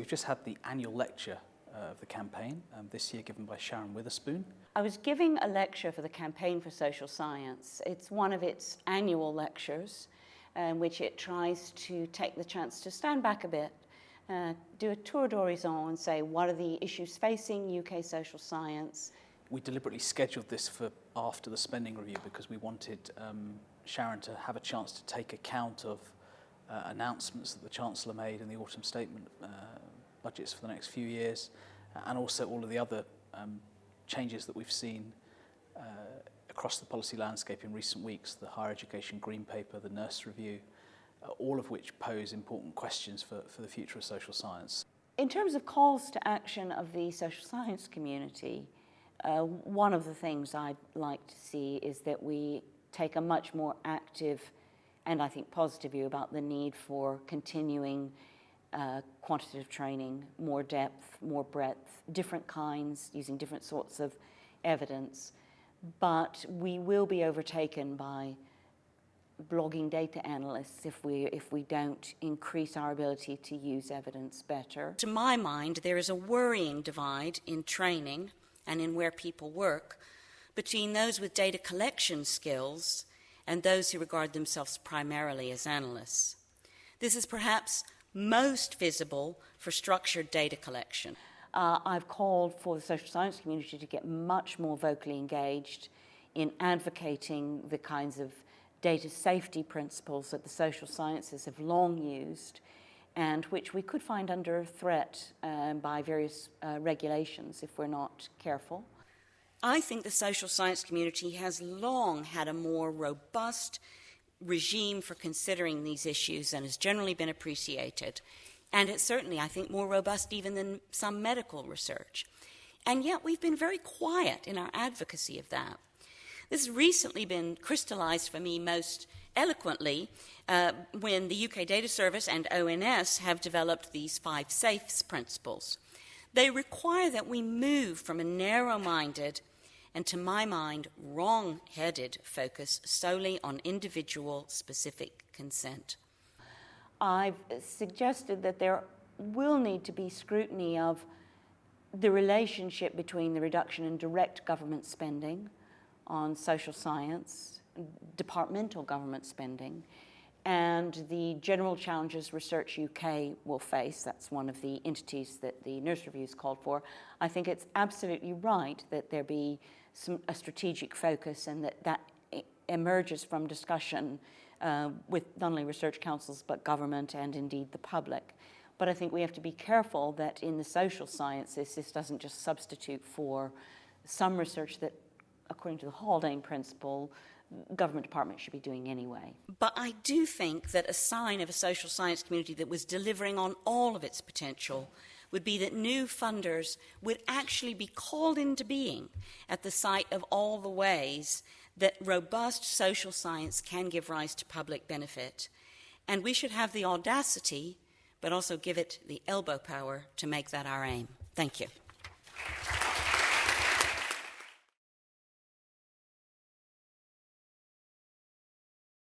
we've just had the annual lecture of the campaign, this year given by Sharon Witherspoon. I was giving a lecture for the Campaign for Social Science. It's one of its annual lectures in which it tries to take the chance to stand back a bit, do a tour d'horizon and say what are the issues facing UK social science. We deliberately scheduled this for after the spending review because we wanted Sharon to have a chance to take account of announcements that the Chancellor made in the autumn statement, budgets for the next few years, and also all of the other changes that we've seen across the policy landscape in recent weeks, the Higher Education Green Paper, the Nurse Review, all of which pose important questions for the future of social science. In terms of calls to action of the social science community, one of the things I'd like to see is that we take a much more active and I think positive view about the need for continuing quantitative training, more depth, more breadth, different kinds, using different sorts of evidence. But we will be overtaken by blogging data analysts if we don't increase our ability to use evidence better. To my mind, there is a worrying divide in training and in where people work between those with data collection skills and those who regard themselves primarily as analysts. This is perhaps most visible for structured data collection. I've called for the social science community to get much more vocally engaged in advocating the kinds of data safety principles that the social sciences have long used and which we could find under threat by various regulations if we're not careful. I think the social science community has long had a more robust regime for considering these issues and has generally been appreciated. And it's certainly, I think, more robust even than some medical research. And yet we've been very quiet in our advocacy of that. This has recently been crystallized for me most eloquently when the UK Data Service and ONS have developed these 5 SAFEs principles. They require that we move from a narrow-minded and, to my mind, wrong-headed focus solely on individual specific consent. I've suggested that there will need to be scrutiny of the relationship between the reduction in direct government spending on social science, departmental government spending, and the general challenges Research UK will face. That's one of the entities that the Nurse Review has called for. I think it's absolutely right that there be a strategic focus and that emerges from discussion with not only research councils but government and indeed the public. But I think we have to be careful that in the social sciences this doesn't just substitute for some research that, according to the Haldane principle, government departments should be doing anyway. But I do think that a sign of a social science community that was delivering on all of its potential would be that new funders would actually be called into being at the sight of all the ways that robust social science can give rise to public benefit. And we should have the audacity, but also give it the elbow power to make that our aim. Thank you.